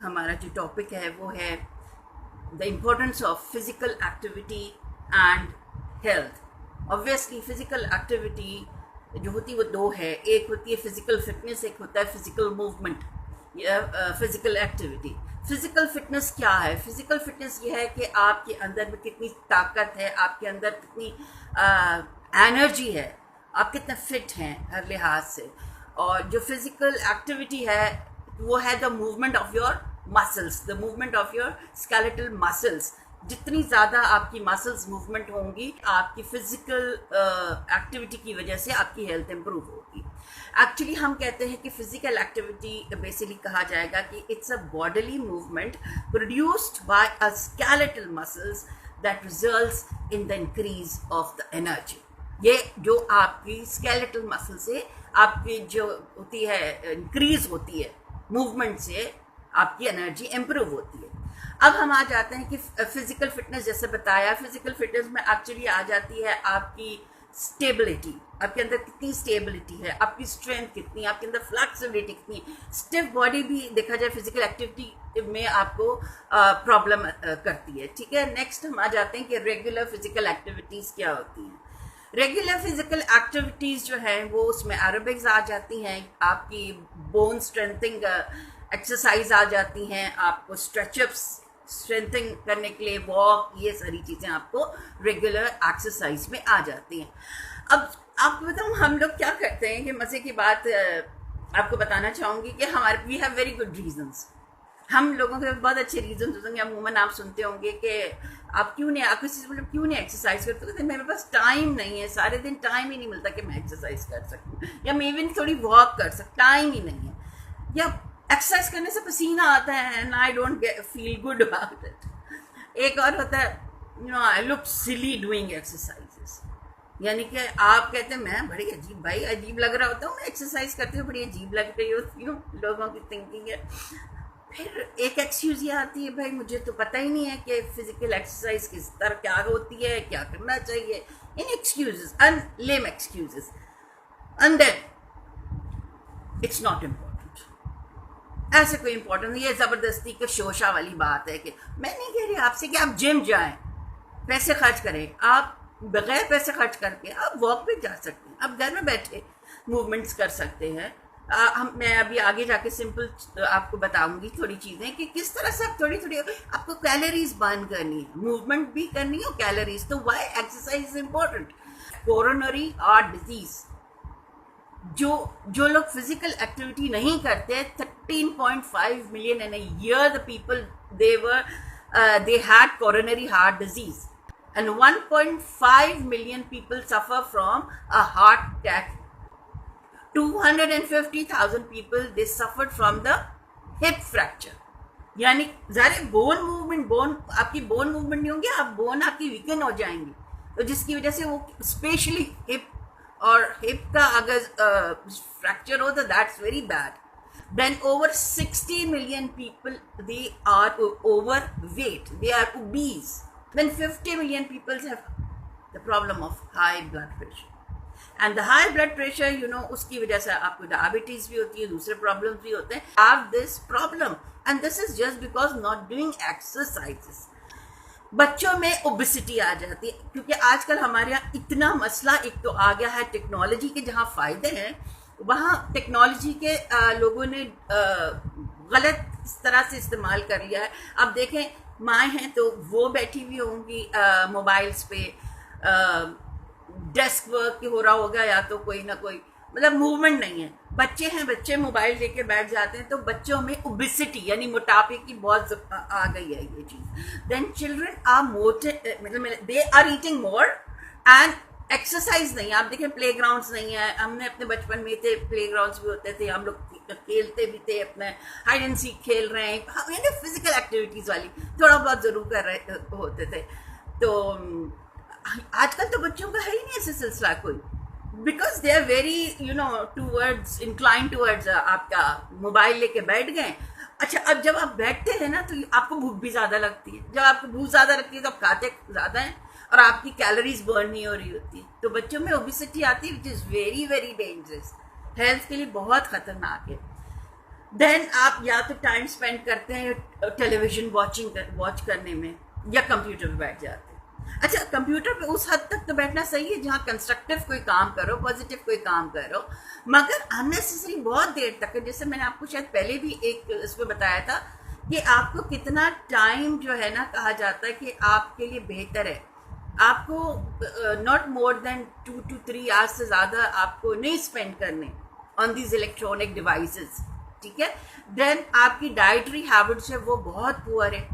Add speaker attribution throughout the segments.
Speaker 1: हमारा जो टॉपिक है वो है the importance of physical activity and health. Obviously physical activity जो होती है वो दो है, एक होती है फिजिकल फिटनेस, एक होता है फिजिकल मूवमेंट या फिजिकल एक्टिविटी। फिजिकल फिटनेस क्या है? फिजिकल फिटनेस ये है कि आपके अंदर में कितनी ताकत है, आपके अंदर कितनी एनर्जी है, आप कितने फिट हैं हर लिहाज से। और जो फिजिकल एक्टिविटी है वो है the movement of your muscles, the movement of your skeletal muscles. जितनी ज़्यादा आपकी मसल्स मूवमेंट होंगी, आपकी फिजिकल एक्टिविटी की वजह से आपकी हेल्थ इंप्रूव होगी। एक्चुअली हम कहते हैं कि फिजिकल एक्टिविटी बेसिकली कहा जाएगा कि it's a bodily movement produced by a skeletal muscles that results in the increase of the energy. ये जो आपकी स्केलेटल मसल से आपकी जो होती है इंक्रीज होती है मूवमेंट से आपकी एनर्जी इंप्रूव होती है। अब हम आ जाते हैं कि फिजिकल फिटनेस, जैसे बताया, फिजिकल फिटनेस में एक्चुअली आ जाती है आपकी स्टेबिलिटी, आपके अंदर कितनी स्टेबिलिटी है, आपकी स्ट्रेंथ कितनी, आपके अंदर फ्लेक्सिबिलिटी कितनी। स्टिफ बॉडी भी देखा जाए फिजिकल एक्टिविटी में आपको प्रॉब्लम करती है। ठीक है, नेक्स्ट हम आ जाते हैं कि रेगुलर फिजिकल एक्टिविटीज़ क्या होती हैं। रेगुलर फिजिकल एक्टिविटीज़ जो है वो उसमें एरोबिक्स आ जाती हैं, आपकी बोन स्ट्रेंथिंग एक्सरसाइज आ जाती हैं, आपको स्ट्रेचअप्स स्ट्रेंथिंग करने के लिए वॉक, ये सारी चीज़ें आपको रेगुलर एक्सरसाइज में आ जाती हैं। अब आपको बताऊँ हम लोग क्या करते हैं कि मज़े की बात आपको बताना चाहूँगी कि हमारे we have very good reasons. हम लोगों के बहुत अच्छे रीजन होंगे, अमूमन आप सुनते होंगे कि आप क्यों नहीं, आपको मतलब क्यों नहीं एक्सरसाइज करते? तो मेरे पास टाइम नहीं है, सारे दिन टाइम ही नहीं मिलता कि मैं एक्सरसाइज कर सकूँ या मैं इवन थोड़ी वॉक कर सकूँ, टाइम ही नहीं है। या एक्सरसाइज करने से पसीना आता है and I don't feel good about it. एक और होता है I look silly doing exercises, यानी कि आप कहते हैं मैं बड़ी अजीब, भाई अजीब लग रहा होता हूँ, मैं एक्सरसाइज करती हूँ बड़ी अजीब लग रही होती हूँ, लोगों की थिंकिंग है। फिर एक एक्सक्यूज ये आती है, भाई मुझे तो पता ही नहीं है कि फिजिकल एक्सरसाइज किस तरह क्या होती है, क्या करना चाहिए। In excuses, lame excuses, and then it's not important. ऐसे कोई इंपॉर्टेंट नहीं, ये ज़बरदस्ती के शोशा वाली बात है कि मैं नहीं कह रही आपसे कि आप जिम जाएं, पैसे खर्च करें, आप बगैर पैसे खर्च करके आप वॉक पे जा सकते हैं, आप घर में बैठे मूवमेंट्स कर सकते हैं। मैं अभी आगे जाके सिंपल आपको बताऊंगी थोड़ी चीज़ें कि किस तरह से आप थोड़ी थोड़ी आपको कैलोरीज बर्न करनी है, मूवमेंट भी करनी है और कैलोरीज। तो why exercise is important. Coronary heart disease, जो लोग फिजिकल एक्टिविटी नहीं करते, 13.5 million in a year the people they had coronary heart disease and 1.5 million people suffer from a heart attack. 250,000 people they suffered from the hip fracture. यानी ज़ाहिर bone movement, आपकी bone movement नहीं होंगे, आप bone आपकी weaken हो जाएंगी, तो जिसकी वजह से वो स्पेशली हिप और हिप का अगर फ्रैक्चर हो तो that's very bad. Then over 60 million people they are overweight, they are obese. Then 50 million people have the problem of high blood pressure. And the high blood pressure, you know, उसकी वजह से आपको diabetes भी होती है, दूसरे problems भी होते हैं। Have this problem and this is just because not doing exercises. बच्चों में ओबेसिटी आ जाती है क्योंकि आजकल हमारे यहाँ इतना मसला एक तो आ गया है टेक्नोलॉजी के, जहाँ फ़ायदे हैं वहाँ टेक्नोलॉजी के लोगों ने गलत इस तरह से इस्तेमाल कर लिया है। अब देखें, माएँ हैं तो वो बैठी हुई होंगी मोबाइल्स पे, डेस्क वर्क हो रहा होगा या तो कोई ना कोई, मतलब मूवमेंट नहीं है। बच्चे हैं, बच्चे मोबाइल लेके बैठ जाते हैं, तो बच्चों में ओबेसिटी यानी मोटापे की बहुत आ गई है ये चीज़। देन चिल्ड्रन आर मतलब they are eating more and exercise नहीं। आप देखें प्ले ग्राउंड्स नहीं है, हमने अपने बचपन में थे प्ले ग्राउंड्स भी होते थे, हम लोग खेलते भी थे, अपने हाइड एंड सीक खेल रहे हैं, यानी फिजिकल एक्टिविटीज़ वाली थोड़ा बहुत ज़रूर कर रहे होते थे। तो आजकल तो बच्चों का है ही नहीं ऐसे सिलसिला कोई, because they are very towards incline towards आपका मोबाइल लेके बैठ गए। अच्छा, अब जब आप बैठते हैं ना तो आपको भूख भी ज़्यादा लगती है, जब आपको भूख ज़्यादा लगती है तो आप खाते ज़्यादा हैं और आपकी कैलोरीज बर्न नहीं हो रही होती है, तो बच्चों में ओबेसिटी आती है, which is very very dangerous, health के लिए बहुत ख़तरनाक है। देन आप या तो टाइम स्पेंड करते हैं टेलीविजन वॉच करने में, या कंप्यूटर पे बैठ जाते हैं। अच्छा, कंप्यूटर पे उस हद तक तो बैठना सही है जहाँ कंस्ट्रक्टिव कोई काम करो, पॉजिटिव कोई काम करो, मगर अननेसेसरी बहुत देर तक, जैसे मैंने आपको शायद पहले भी एक इसमें बताया था कि आपको कितना टाइम जो है ना, कहा जाता है कि आपके लिए बेहतर है, आपको not more than 2 to 3 hours से ज़्यादा आपको नहीं स्पेंड करने ऑन दीज इलेक्ट्रॉनिक डिवाइसेस, ठीक है। देन आपकी डाइटरी हैबिट्स है वो बहुत पुअर है,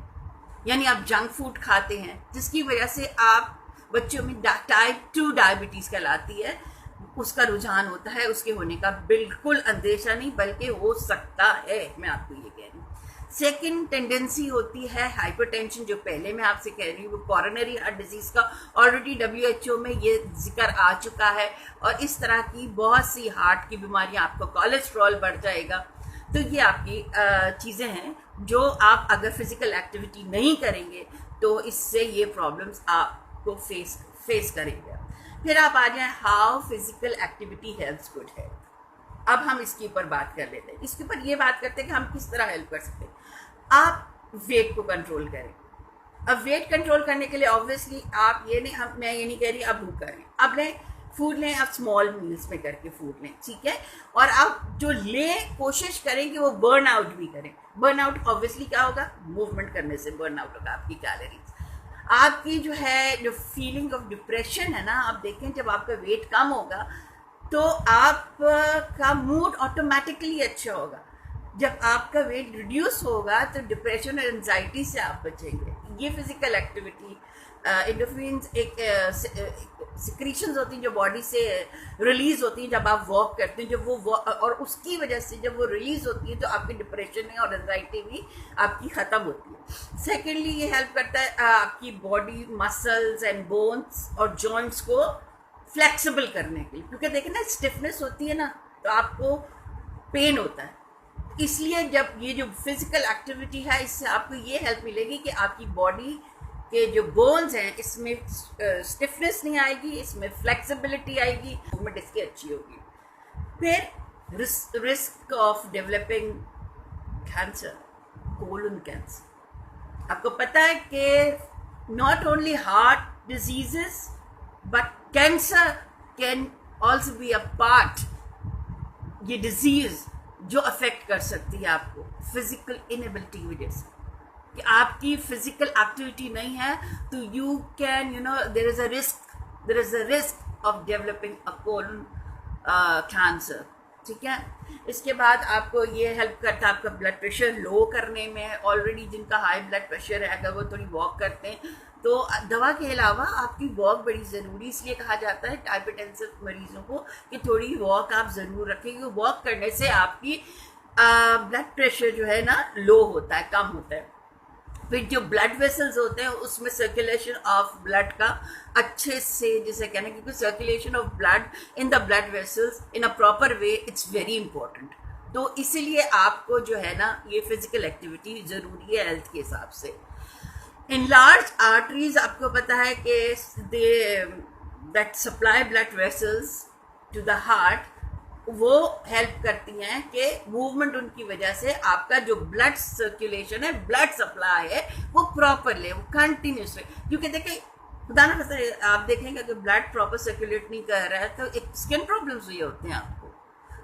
Speaker 1: यानी आप जंक फूड खाते हैं जिसकी वजह से आप बच्चों में टाइप 2 डायबिटीज़ कहलाती है, उसका रुझान होता है। उसके होने का बिल्कुल अंदेशा नहीं, बल्कि हो सकता है, मैं आपको ये कह रही हूँ। सेकेंड टेंडेंसी होती है हाइपरटेंशन, जो पहले मैं आपसे कह रही हूँ, वो कॉरोनरी हार्ट डिजीज़ का ऑलरेडी WHO में ये जिक्र आ चुका है, और इस तरह की बहुत सी हार्ट की बीमारियाँ, आपको कोलेस्ट्रॉल बढ़ जाएगा। तो ये आपकी चीज़ें हैं जो आप अगर फिजिकल एक्टिविटी नहीं करेंगे तो इससे ये प्रॉब्लम्स आपको फेस करेंगे। फिर आप आ जाएं how physical activity helps good health. अब हम इसके ऊपर बात कर लेते हैं, इसके ऊपर ये बात करते हैं कि हम किस तरह हेल्प कर सकते हैं। आप वेट को कंट्रोल करें। अब वेट कंट्रोल करने के लिए ऑब्वियसली आप ये नहीं, मैं ये नहीं कह रही आप भूखा रहें, अब लें फूड लें, आप स्मॉल मील्स में करके फूड लें, ठीक है। और आप जो लें कोशिश करें कि वो बर्न आउट भी करें। बर्न आउट ऑब्वियसली क्या होगा, मूवमेंट करने से बर्न आउट होगा आपकी कैलोरीज। आपकी जो है जो फीलिंग ऑफ डिप्रेशन है ना, आप देखें जब आपका वेट कम होगा तो आपका मूड ऑटोमेटिकली अच्छा होगा। जब आपका वेट रिड्यूस होगा तो डिप्रेशन और एंजाइटी से आप बचेंगे। ये फिजिकल एक्टिविटी, एंडोर्फिन्स एक सिक्रीशंस होती हैं जो बॉडी से रिलीज होती हैं जब आप वॉक करते हैं, जब वो और उसकी वजह से जब वो रिलीज होती है तो आपकी डिप्रेशन और एंजाइटी भी आपकी ख़त्म होती है। सेकेंडली ये हेल्प करता है आपकी बॉडी मसल्स एंड बोन्स और जॉइंट्स को फ्लेक्सिबल करने के लिए, क्योंकि देखें ना स्टिफनेस होती है ना तो आपको पेन होता है। इसलिए जब ये जो फिजिकल एक्टिविटी है इससे आपको ये हेल्प मिलेगी कि आपकी बॉडी के जो बोन्स हैं इसमें स्टिफनेस नहीं आएगी, इसमें फ्लेक्सिबिलिटी आएगी, मूवमेंट इसकी अच्छी होगी। फिर risk of developing cancer, colon cancer. आपको पता है कि not only heart diseases but cancer can also be a part, ये डिजीज जो अफेक्ट कर सकती है आपको फिजिकल इनएबिलिटी की वजह से, कि आपकी फिजिकल एक्टिविटी नहीं है तो you can there is a risk of developing a colon cancer, ठीक है। इसके बाद आपको ये हेल्प करता है आपका ब्लड प्रेशर लो करने में। ऑलरेडी जिनका हाई ब्लड प्रेशर है अगर वो थोड़ी वॉक करते हैं तो दवा के अलावा आपकी वॉक बड़ी ज़रूरी, इसलिए कहा जाता है हाइपरटेंसिव मरीजों को कि थोड़ी वॉक आप ज़रूर रखें, क्योंकि वॉक करने से आपकी ब्लड प्रेशर जो है ना लो होता है, कम होता है। फिर जो ब्लड वेसल्स होते हैं उसमें सर्कुलेशन ऑफ ब्लड का अच्छे से, जैसे कहना, क्योंकि circulation of blood in the blood vessels in a proper way it's very important. तो इसीलिए आपको जो है ना ये फिजिकल एक्टिविटी ज़रूरी है हेल्थ के हिसाब से। Enlarged arteries, आपको पता है कि that supply blood vessels to the heart, वो हेल्प करती हैं कि मूवमेंट उनकी वजह से आपका जो ब्लड सर्कुलेशन है, ब्लड सप्लाई है, वो प्रॉपरली, वो कंटिन्यूसली, क्योंकि देखिए खुदा ना खास्ता आप देखेंगे कि ब्लड प्रॉपर सर्कुलेट नहीं कर रहा है तो एक स्किन प्रॉब्लम्स हुई होते हैं आपको।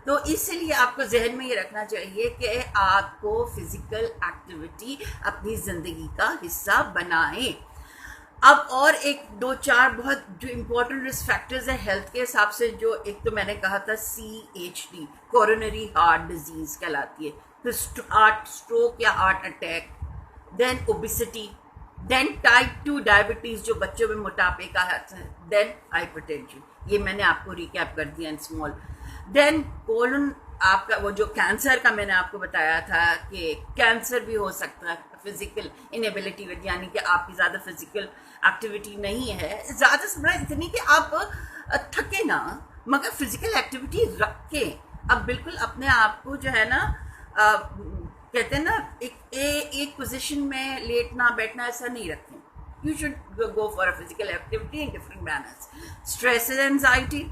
Speaker 1: तो इसलिए आपको जहन में ये रखना चाहिए कि आपको फिजिकल एक्टिविटी अपनी ज़िंदगी का हिस्सा बनाएं। अब और एक 2-4 बहुत जो इम्पोर्टेंट रिस्क फैक्टर्स हैं हेल्थ के हिसाब से, जो एक तो मैंने कहा था CHD, कोरोनरी हार्ट डिजीज़ कहलाती है, फिर हार्ट स्ट्रोक या heart attack, then obesity, then type 2 diabetes जो बच्चों में मोटापे का है, देन हाइपरटेंशन, ये मैंने आपको रिकैप कर दिया इन स्मॉल। देन कोलन, आपका वो जो कैंसर का मैंने आपको बताया था कि कैंसर भी हो सकता है फिजिकल इनएबिलिटी, यानी कि आपकी ज़्यादा फिजिकल एक्टिविटी नहीं है, ज़्यादा से ज़्यादा इतनी कि आप थके ना, मगर फिजिकल एक्टिविटी रखें। अब बिल्कुल अपने आप को जो है ना कहते हैं ना एक पोजीशन में लेटना बैठना ऐसा नहीं रखें। You should go for a physical activity in different manners. Stress and anxiety,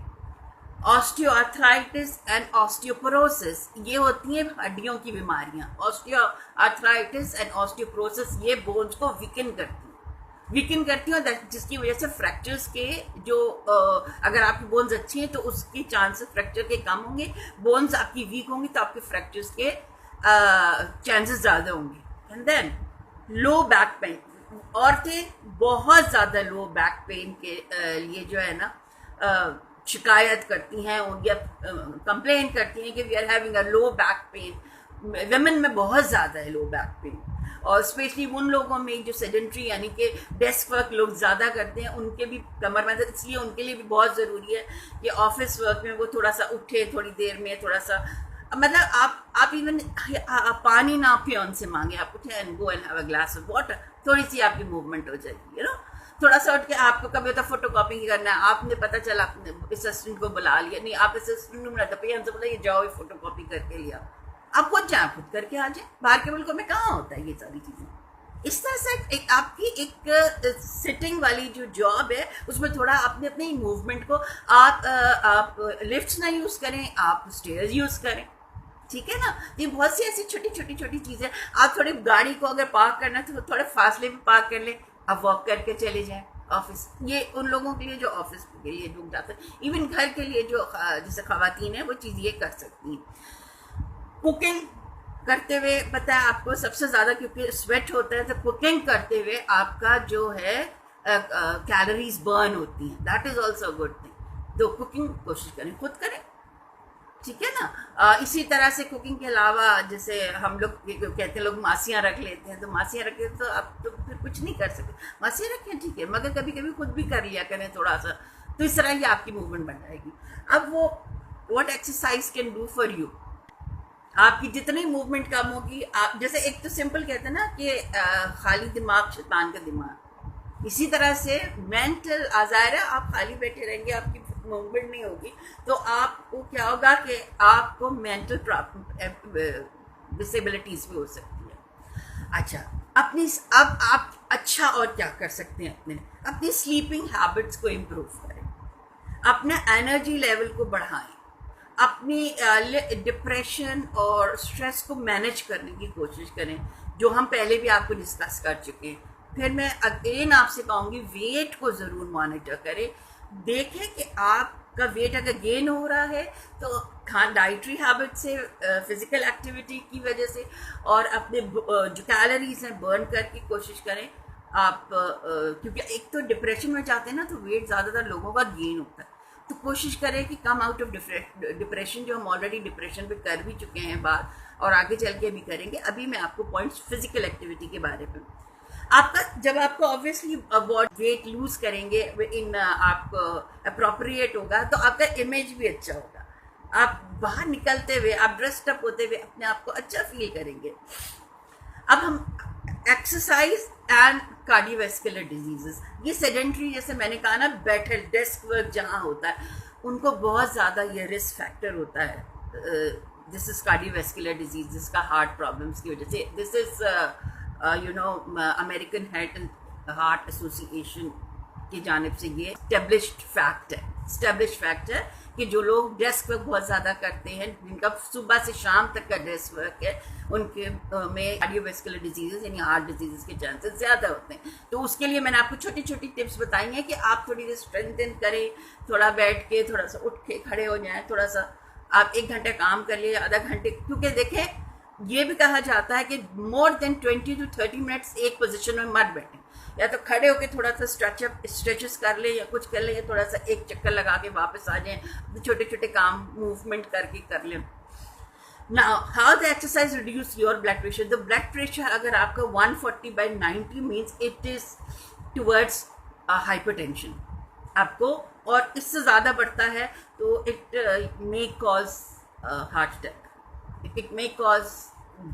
Speaker 1: osteoarthritis and osteoporosis, ये होती हैं हड्डियों की बीमारियां। ऑस्टियोआर्थराइटिस एंड ऑस्टियोपोरोसिस ये बोन्स को वीकन करती हैं, जिसकी वजह से फ्रैक्चर्स के जो अगर आपकी बोन्स अच्छी हैं तो उसके चांसेस फ्रैक्चर के कम होंगे, बोन्स आपकी वीक होंगी तो आपके फ्रैक्चर्स के चांसेस ज़्यादा होंगे। And then low back pain, औरतें बहुत ज़्यादा लो बैक पेन के लिए जो है ना शिकायत करती हैं या कंप्लेन करती हैं कि we are having a low back pain. Women में बहुत ज़्यादा है लो बैक पेन, और स्पेशली उन लोगों में जो सेडेंट्री यानी कि डेस्क वर्क लोग ज़्यादा करते हैं, उनके भी कमर में, इसलिए उनके लिए भी बहुत ज़रूरी है कि ऑफिस वर्क में वो थोड़ा सा उठे, थोड़ी देर में थोड़ा सा, मतलब आप इवन पानी ना पिए उनसे मांगे, आप उठे and go and have a glass of water, थोड़ी सी आपकी मूवमेंट हो जाएगी, यू नो। थोड़ा सा उठ के आपको कभी होता फोटो कॉपी करना है, आपने पता चला आपने असिस्टेंट को बुला लिया, नहीं आप असिस्टेंट नहीं बुलाते, भैया हमसे बोला ये जाओ फोटो कॉपी करके लिया, आप खुद जाए खुद करके आ जाए। बाहर के मुल्कों में कहाँ होता है ये सारी चीज़ें। इस तरह से आपकी एक सिटिंग वाली जो जॉब है उसमें थोड़ा अपने अपने मूवमेंट को आप लिफ्ट्स ना यूज़ करें, आप स्टेयर्स यूज़ करें, ठीक है ना। ये बहुत सी ऐसी छोटी छोटी चीज़ें, आप थोड़ी गाड़ी को अगर पार्क करना है तो थोड़े फासले में पार्क कर लें, आप वॉक करके चले जाएं ऑफिस। ये उन लोगों के लिए जो ऑफिस के लिए लोग जाते हैं, इवन घर के लिए जो जैसे खवातीन है वो चीज़ ये कर सकती हैं। कुकिंग करते हुए पता है आपको सबसे ज़्यादा, क्योंकि स्वेट होता है तो कुकिंग करते हुए आपका जो है कैलोरीज बर्न होती हैं, that is also good thing. तो कुकिंग कोशिश करें खुद करें, ठीक है ना। इसी तरह से कुकिंग के अलावा जैसे हम लोग कहते हैं लोग मासियाँ रख लेते हैं, तो मासियाँ रखें तो आप तो फिर कुछ नहीं कर सकते, मासियाँ रखें ठीक है, मगर कभी कभी खुद भी कर लिया करें थोड़ा सा, तो इस तरह ही आपकी मूवमेंट बन जाएगी। अब वो what exercise can do for you, आपकी जितनी मूवमेंट कम होगी, आप जैसे एक तो सिंपल कहते हैं ना कि खाली दिमाग शैतान का दिमाग, इसी तरह से मेंटल आज़ार है, आप खाली बैठे रहेंगे, आपकी मूवमेंट नहीं होगी, तो आपको क्या होगा कि आपको मेंटल डिसेबिलिटीज भी हो सकती है। अच्छा, अब आप अच्छा और क्या कर सकते हैं, अपनी स्लीपिंग हैबिट्स को इम्प्रूव करें, अपने एनर्जी लेवल को बढ़ाएं, अपनी डिप्रेशन और स्ट्रेस को मैनेज करने की कोशिश करें, जो हम पहले भी आपको डिस्कस कर चुके हैं। फिर मैं अगेन आपसे कहूँगी वेट को ज़रूर मॉनिटर करें, देखें कि आपका वेट अगर गेन हो रहा है तो डाइटरी हैबिट से, फिजिकल एक्टिविटी की वजह से, और अपने जो कैलोरीज हैं बर्न करके कोशिश करें आप, क्योंकि एक तो डिप्रेशन में जाते हैं ना तो वेट ज़्यादातर लोगों का गेन होता है, तो कोशिश करें कि कम आउट ऑफ डिप्रेशन, जो हम ऑलरेडी डिप्रेशन पे कर भी चुके हैं बात, और आगे चल के भी करेंगे। अभी मैं आपको पॉइंट्स फिजिकल एक्टिविटी के बारे में, आपका जब आपको ऑब्वियसली वेट लूज करेंगे, इन आपको अप्रोप्रिएट होगा तो आपका इमेज भी अच्छा होगा, आप बाहर निकलते हुए, आप ड्रेस्ड अप होते हुए अपने आप को अच्छा फील करेंगे। अब हम एक्सरसाइज एंड कार्डियोवैस्कुलर डिजीजेस, ये सेडेंट्री जैसे मैंने कहा ना, बैठे डेस्क वर्क जहाँ होता है उनको बहुत ज़्यादा ये रिस्क फैक्टर होता है, दिस इज कार्डियोवैस्कुलर डिजीज, जिसका हार्ट प्रॉब्लम्स की वजह से। This is American heart association की जानिब से ये स्टेब्लिश्ड फैक्ट है कि जो लोग डेस्क वर्क बहुत ज़्यादा करते हैं, जिनका सुबह से शाम तक का डेस्क वर्क है, उनके में कार्डियोवैस्कुलर डिजीज़ यानी हार्ट डिजीज़ के चांसेस ज़्यादा होते हैं। तो उसके लिए मैंने आपको छोटी छोटी टिप्स बताई हैं कि आप थोड़ी देर स्ट्रेंथन करें, थोड़ा बैठ के, थोड़ा सा उठ के खड़े हो जाएं, थोड़ा सा आप 1 घंटे काम कर लिए, आधा घंटे, क्योंकि देखें ये भी कहा जाता है कि मोर देन 20 to 30 मिनट्स एक पोजीशन में मत बैठें, या तो खड़े होकर थोड़ा सा स्ट्रेचेस कर ले या कुछ कर ले, या थोड़ा सा एक चक्कर लगा के वापस आ जाएं, छोटे छोटे काम मूवमेंट करके कर लें। Now how the exercise reduce your blood pressure, the blood pressure अगर आपका 140/90 means it is towards hypertension आपको, और इससे ज़्यादा बढ़ता है तो it may cause heart attack, it may cause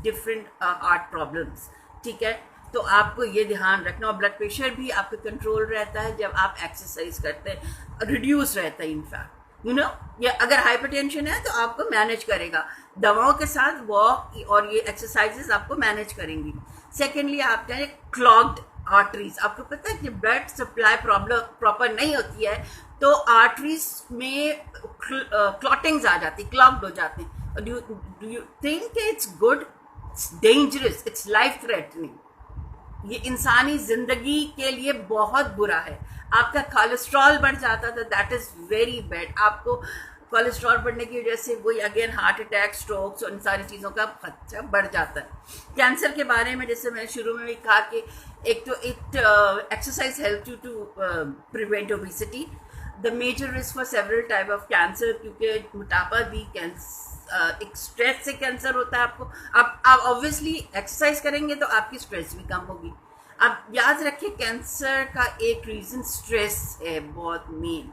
Speaker 1: different heart problems, ठीक है। तो आपको ये ध्यान रखना, और ब्लड प्रेशर भी आपका कंट्रोल रहता है जब आप एक्सरसाइज करते हैं, रिड्यूस रहता है इनफैक्ट, यू नो। या अगर हाइपरटेंशन है तो आपको मैनेज करेगा, दवाओं के साथ वॉक और ये एक्सरसाइजेस आपको मैनेज करेंगी। सेकेंडली आप कहें क्लॉग्ड आर्टरीज, आपको पता है कि ब्लड सप्लाई प्रॉब्लम प्रॉपर नहीं होती है तो आर्टरीज में क्लॉटिंग्स आ जाती, क्लॉग्ड हो जाते हैं. Do you think it's good? It's dangerous, it's life threatening. ये इंसानी जिंदगी के लिए बहुत बुरा है. आपका कोलेस्ट्रॉल बढ़ जाता था, दैट इज वेरी बैड. आपको कोलेस्ट्रॉल बढ़ने की वजह से वही अगेन हार्ट अटैक, स्ट्रोक्स और इन सारी चीज़ों का खर्चा बढ़ जाता है. कैंसर के बारे में जैसे मैंने शुरू में भी कहा कि एक तो exercise help you to prevent obesity. The major risk for several type of cancer, क्योंकि मोटापा भी एक स्ट्रेस से कैंसर होता है. आपको आप ऑब्वियसली एक्सरसाइज करेंगे तो आपकी स्ट्रेस भी कम होगी. आप याद रखिए कैंसर का एक रीज़न स्ट्रेस है बहुत मेन.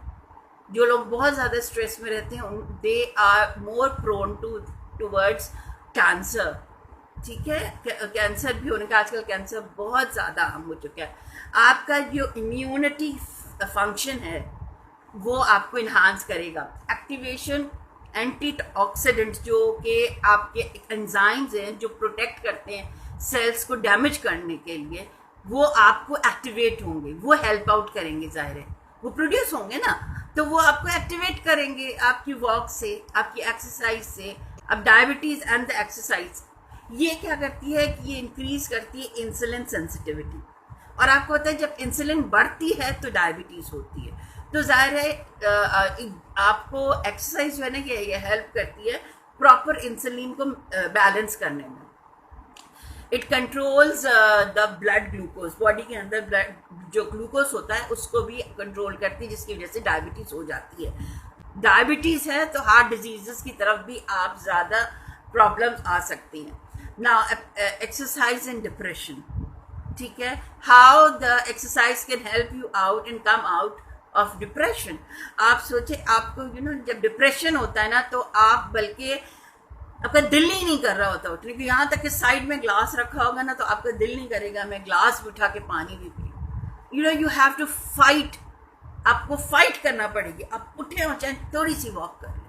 Speaker 1: जो लोग बहुत ज़्यादा स्ट्रेस में रहते हैं they are more prone towards cancer. ठीक है, कैंसर भी होने का आजकल कैंसर बहुत ज़्यादा आम हो चुका है. आपका जो इम्यूनिटी फंक्शन है वो आपको इन्हांस करेगा. एक्टिवेशन एंटीऑक्सीडेंट्स जो कि आपके एंजाइम्स हैं जो प्रोटेक्ट करते हैं सेल्स को डैमेज करने के लिए, वो आपको एक्टिवेट होंगे, वो हेल्प आउट करेंगे. जाहिर है वो प्रोड्यूस होंगे ना, तो वो आपको एक्टिवेट करेंगे आपकी वॉक से, आपकी एक्सरसाइज से. अब डायबिटीज़ एंड द एक्सरसाइज ये क्या करती है कि ये इंक्रीज करती है इंसुलिन सेंसिटिविटी. और आपको पता है जब इंसुलिन बढ़ती है तो डायबिटीज़ होती है. तो जाहिर है आपको एक्सरसाइज जो है ना ये हेल्प करती है प्रॉपर इंसुलिन को बैलेंस करने में. It controls the blood glucose. Body के अंदर ब्लड जो ग्लूकोज होता है उसको भी कंट्रोल करती है, जिसकी वजह से डायबिटीज़ हो जाती है. डायबिटीज़ है तो हार्ट डिजीज़ की तरफ भी आप ज़्यादा प्रॉब्लम्स आ सकती हैं. Now exercise and depression. ठीक है, how the exercise can help you out and come out of depression. आप सोचे आपको जब डिप्रेशन होता है ना तो आप बल्कि आपका दिल ही नहीं कर रहा होता उठने की. यहाँ तक कि साइड में ग्लास रखा होगा ना तो आपका दिल नहीं करेगा मैं ग्लास भी उठा के पानी भी पी. You have to fight. आपको फाइट करना पड़ेगी. आप उठे और चाहे थोड़ी सी वॉक कर लें,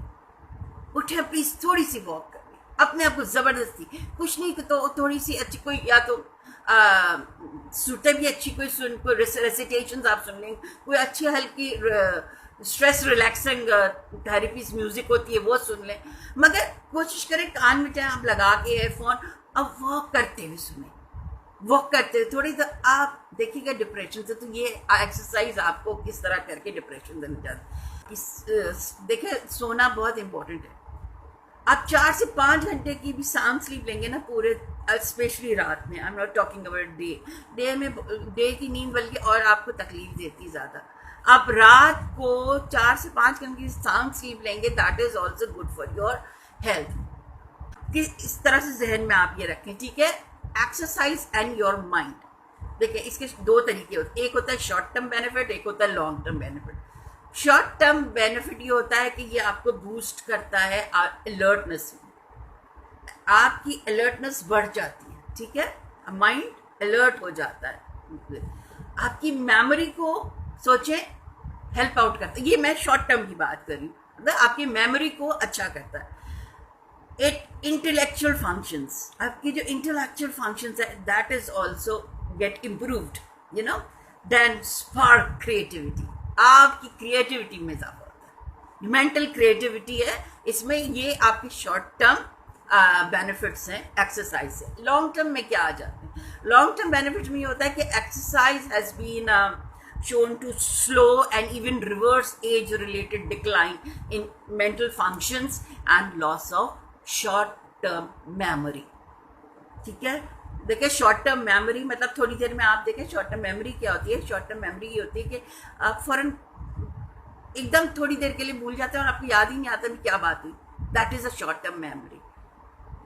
Speaker 1: उठे प्लीज थोड़ी सी वॉक कर लें अपने आप को ज़बरदस्ती. कुछ नहीं तो थोड़ी सी अच्छी कोई या तो सुनते भी अच्छी कोई रेसिटेशंस आप सुन लें, कोई अच्छी हल्की स्ट्रेस रिलैक्सिंग थेरेपीज म्यूजिक होती है वो सुन लें. मगर कोशिश करें कान में चाहे आप लगा के एयरफोन अब वॉक करते हुए सुने. वॉक करते हुए थोड़ी तो आप देखिएगा डिप्रेशन से. तो ये एक्सरसाइज आपको किस तरह करके डिप्रेशन से निजात. देखिए सोना बहुत इंपॉर्टेंट है. आप 4 से 5 घंटे की भी साउंड स्लीप लेंगे ना पूरे, स्पेशली रात में. I am not talking about day में डे की नींद बल्कि और आपको तकलीफ देती ज़्यादा. आप रात को 4 से 5 घंटे की साउंड स्लीप लेंगे, that is also good for your health. इस तरह से जहन में आप ये रखें. ठीक है, एक्सरसाइज एंड योर माइंड. देखिए इसके 2 तरीके होते हैं. एक होता है शॉर्ट टर्म बेनिफिट, एक होता है long term benefit. Short term benefit ये होता है कि ये आपको बूस्ट करता है अलर्टनेस. आपकी अलर्टनेस बढ़ जाती है. ठीक है, माइंड अलर्ट हो जाता है. आपकी मेमोरी को सोचें हेल्प आउट करता है. ये मैं शॉर्ट टर्म की बात कर रही हूँ. मतलब आपकी मेमोरी को अच्छा करता है. इट इंटेलेक्चुअल फंक्शंस, आपकी जो इंटेलेक्चुअल फंक्शंस है that is also get improved. Then spark creativity. आपकी क्रिएटिविटी में इजाफा होता है. मेंटल क्रिएटिविटी है इसमें. ये आपकी शॉर्ट टर्म बेनिफिट्स हैं एक्सरसाइज से. लॉन्ग टर्म में क्या आ जाते हैं? लॉन्ग टर्म बेनिफिट में ये होता है कि exercise has been shown to slow and even reverse age-related decline in mental functions and loss of short-term memory. ठीक है, देखिए शॉर्ट टर्म मेमोरी मतलब थोड़ी देर में आप देखें शॉर्ट टर्म मेमोरी क्या होती है. शॉर्ट टर्म मेमोरी ये होती है कि आप फौरन एकदम थोड़ी देर के लिए भूल जाते हैं और आपको याद ही नहीं आता कि क्या बात हुई. That is a short term memory.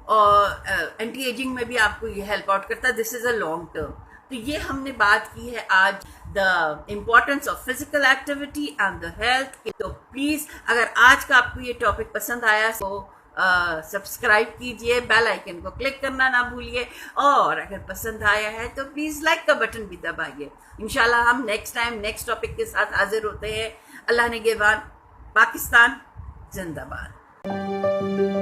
Speaker 1: और एंटी एजिंग में भी आपको ये हेल्प आउट करता है. This is a long term. तो ये हमने बात की है आज the importance of physical activity and the health. तो प्लीज़ अगर आज का आपको ये टॉपिक पसंद आया तो सब्सक्राइब कीजिए, बेल आइकन को क्लिक करना ना भूलिए. और अगर पसंद आया है तो प्लीज़ लाइक का बटन भी दबाइए. इंशाल्लाह हम नेक्स्ट टाइम नेक्स्ट टॉपिक के साथ हाजिर होते हैं. अल्लाह निगहबान. पाकिस्तान जिंदाबाद.